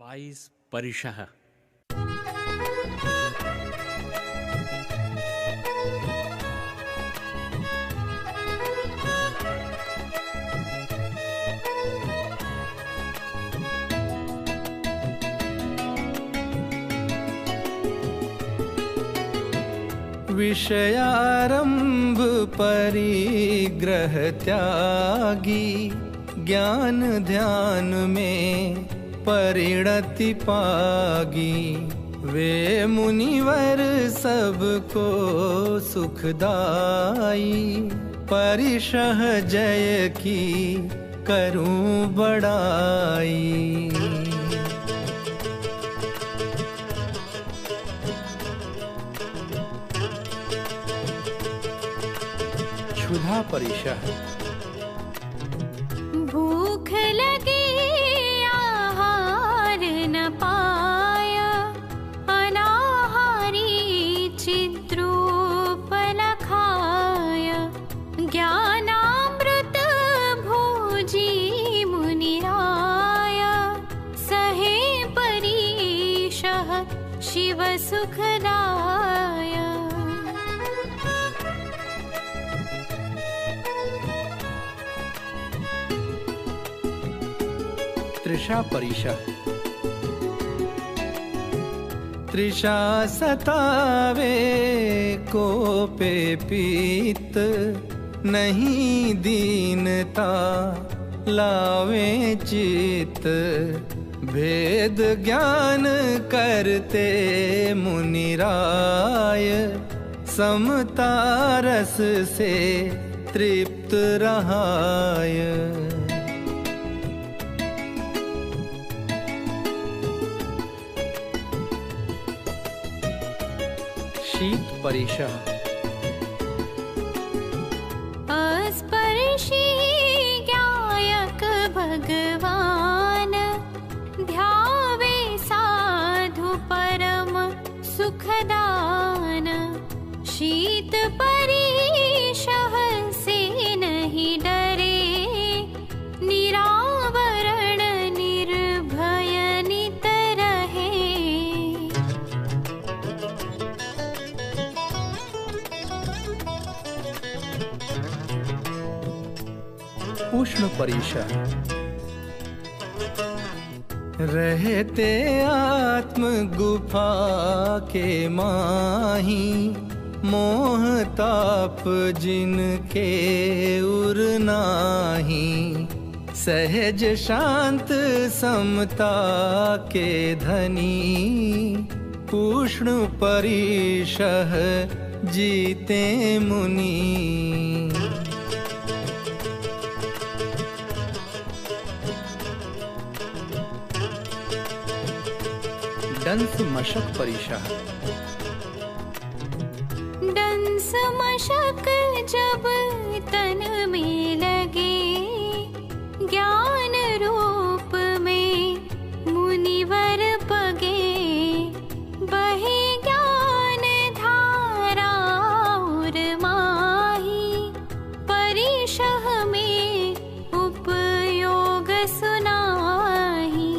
Price परिशः। विषयारंभ परिग्रह त्यागी, ज्ञान ध्यान में परिणति पागी। वे मुनिवर सबको सुखदाई, परिशः जय की करूं बड़ाई। क्षुधा परिशः। भूख लगी आहार न पाया, अनाहारी चिद्रूपल खाया। ज्ञानामृत भोजी मुनिराया, सहे परिशः शिव सुखदाया। तृषा परिशः। तृषा सतावे कोपे पीत, नहीं दीनता लावे चित। भेद ज्ञान करते मुनिराय, समता रस से तृप्त रहाय। शीत परिशः। अस्पर्शी ज्ञायक भगवान, ध्यावे साधु परम सुखदान। शीत परिशः से नहीं डरे, निरावरण निर्भय नित रहे। उष्ण परिशः। रहते आत्म गुफा के माही, मोह ताप जिनके उर नाही। सहज शांत समता के धनी, उष्ण परिशः जीते मुनि। दंस मशक परिशः। दंस मशक जब तन में लगे, ज्ञान रूप में मुनिवर पगे। बहे ज्ञान धारा और माही, परिशः में उपयोग सुनाही।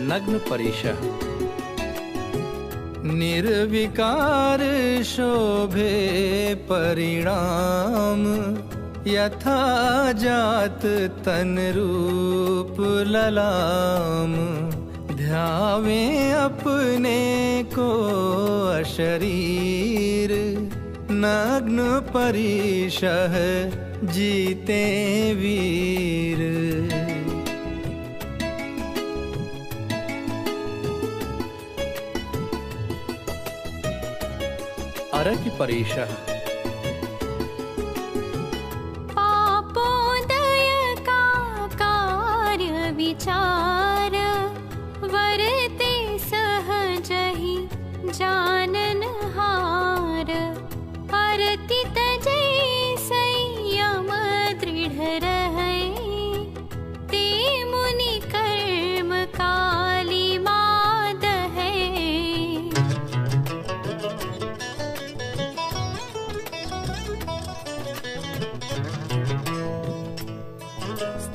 नग्न परिशः। निर्विकार शोभे परिणाम, यथा जात तन रूप ललाम। ध्यावे अपने को अशरीर, नग्न परिशः जीते वीर। अरति परिशः। पापोदय का कार्य विचार, वरते सहज ही जानन हार। अरति तजै संयम दृढ़ रहे, ते मुनि कर्म काली माद है।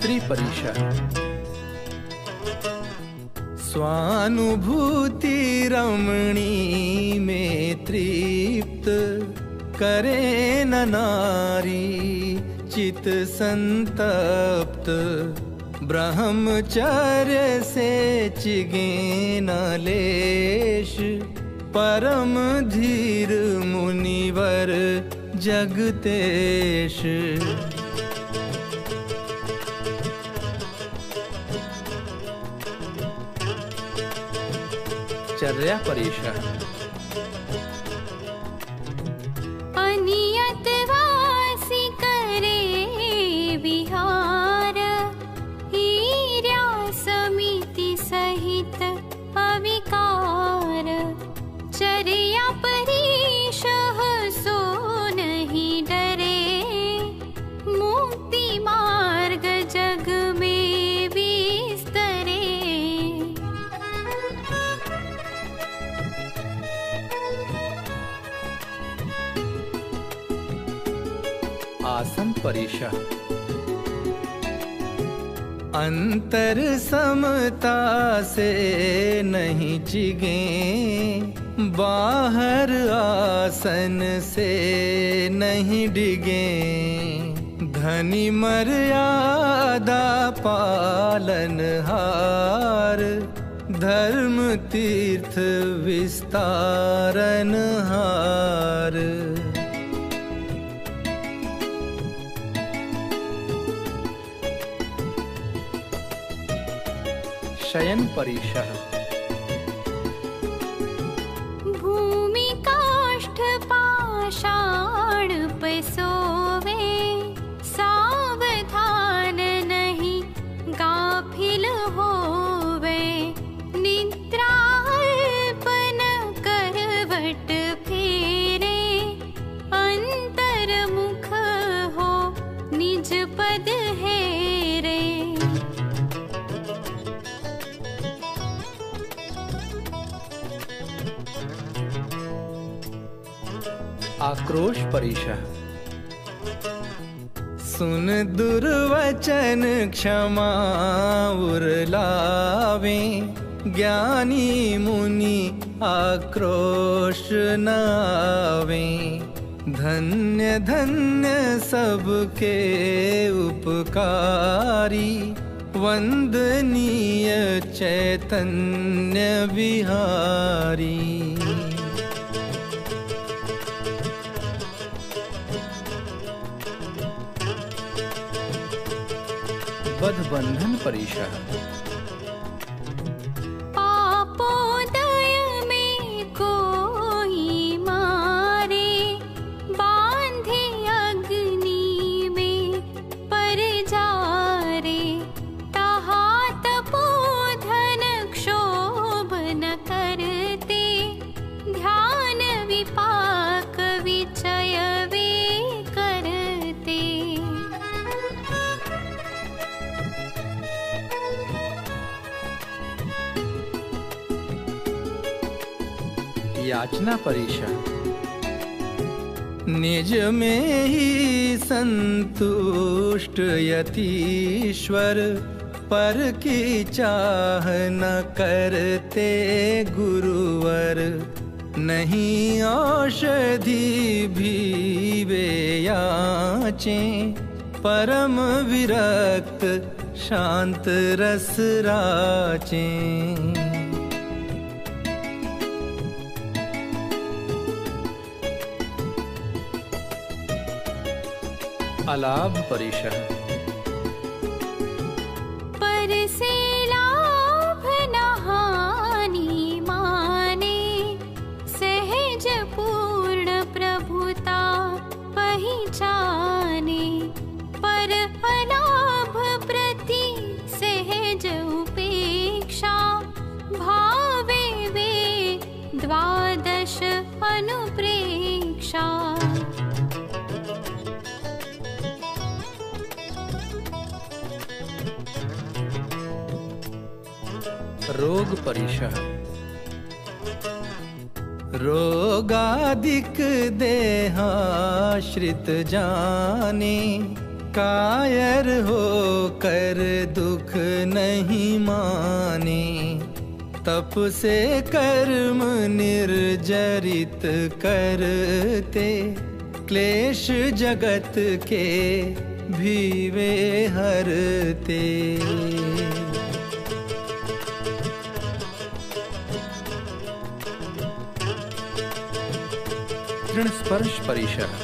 त्रिपरीशः। स्वानुभूति रमणी में तृप्त करे न नारी चित संतप्त। ब्रह्मचर्य से चिगे न लेश परम धीर मुनिवर जगतेश। चर्यापरीशः। अनियतवासी करे विहार हीर्या समिति सहित अविकार। चर्या परीशः सो नहीं डरे मुक्ति मार्ग जग में विस्तरे। आसन परीशः। अंतर समता से नहीं चिगे बाहर आसन से नहीं डिगे। धनी मर्यादा पालन हार धर्म तीर्थ विस्तारन हार। शयन परीशः। भूमि काष्ठ पाषाण पे सोवे सावधान नहीं गाफिल होवे। निद्रा अल्पन करवट फेरे अंतर्मुख हो निज पद हेरे। आक्रोश परीशः। सुन दुर्वचन क्षमा उरलावे ज्ञानी मुनि आक्रोश नावे। धन्य धन्य सबके उपकारी वंदनीय चैतन्य विहारी। बद्ध बंधन परीशः। पापोदय में कोई मारे बांधे अग्नि में पर जारे। तहा तपोधन क्षोभ न करते ध्यान विपाक विचय वे करते। याचना परीशः। निज में ही संतुष्ट यतीश्वर पर की चाह न करते गुरुवर। नहीं औषधि भी वे याचें परम विरक्त शांत रस राचें। अलाभ परीशः। पर से लाभ न हानि माने सहज पूर्ण प्रभुता पहिचाने। पर अलाभ प्रति सहज उपेक्षा भावे वे द्वादश अनुप्रेक्षा। रोग परीशः। रोगादिक देहाश्रित जाने कायर हो कर दुख नहीं माने, तप से कर्म निर्जरित करते, क्लेश जगत के भी वे हरते। तृण स्पर्श परिशः।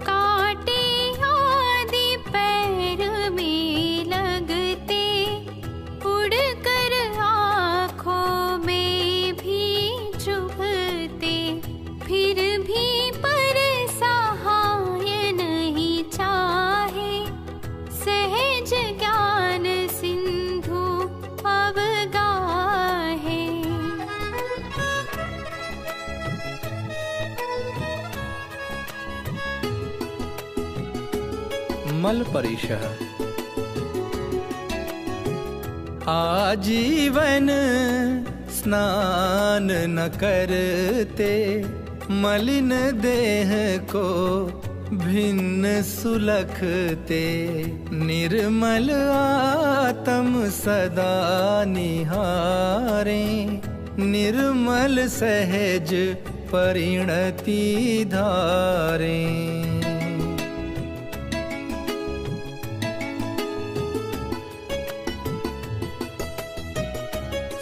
कांटे आदि पैर में लगते, उड़कर आँखों में भी चुभते, फिर भी पर सहाय नहीं चाहे, सहज ज्ञान सिंधु अवगाहे। मल परिशः। आजीवन स्नान न करते, मलिन देह को भिन्न सुलखते, निर्मल आत्म सदा निहारे, निर्मल सहज परिणति धारे।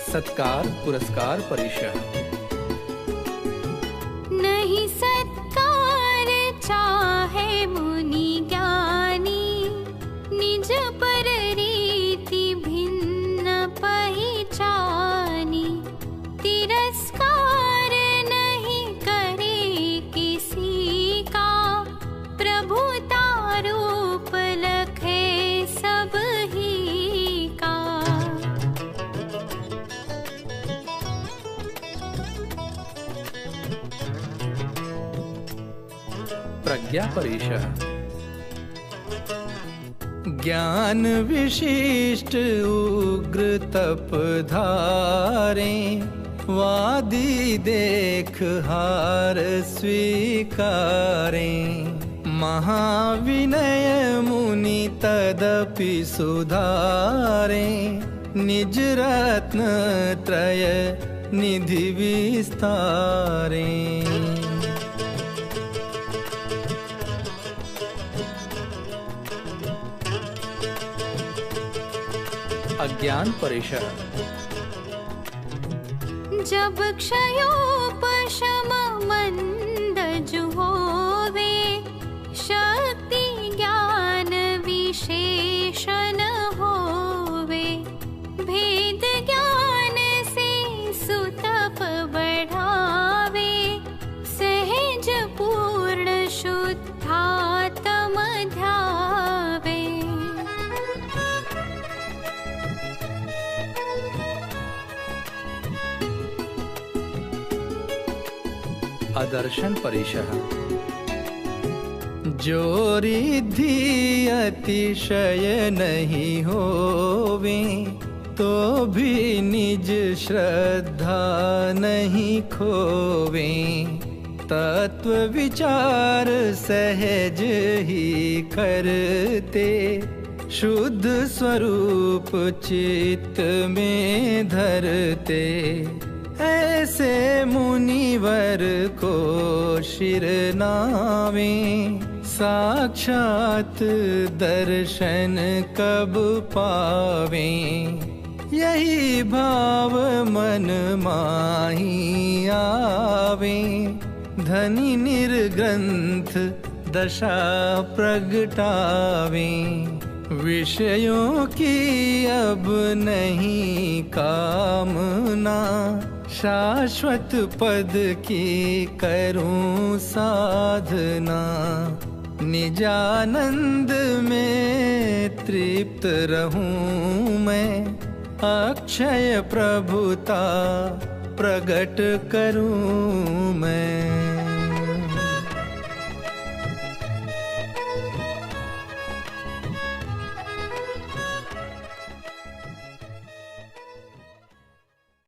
सत्कार पुरस्कार परिशः। नहीं सत्कार चाहे मुनि ज्ञानी, निज पर रीति भिन्न पहिचानी, तिरस्कार नहीं करे किसी का, प्रभुता रूप लखे सब ही का। प्रज्ञा परिशः। ज्ञान विशिष्ट उग्र तप धारे, वादी देख हार स्वीकारे, महाविनय मुनि तदपि सुधारे, निज रत्न त्रय निधि विस्तारे। अज्ञान परिशः। जब क्षयोपशम मंद जो होवे, शक्ति ज्ञान विशेषण होवे, भेद ज्ञान से सुतप बढ़ावे, सहज पूर्ण शुद्धात्म ध्यावे। अदर्शन परिशः। जो रिद्धि अतिशय नहीं होवे, तो भी निज श्रद्धा नहीं खोवे, तत्व विचार सहज ही करते, शुद्ध स्वरूप चित्त में धरते, ऐसे मुनिवर को शिर नावे, साक्षात दर्शन कब पावे। यही भाव मन माही आवे, धनी निर्ग्रंथ दशा प्रगटावे, विषयों की अब नहीं कामना, शाश्वत पद की करूं साधना, निजानंद में तृप्त रहूं मैं, अक्षय प्रभुता प्रगट करूं मैं।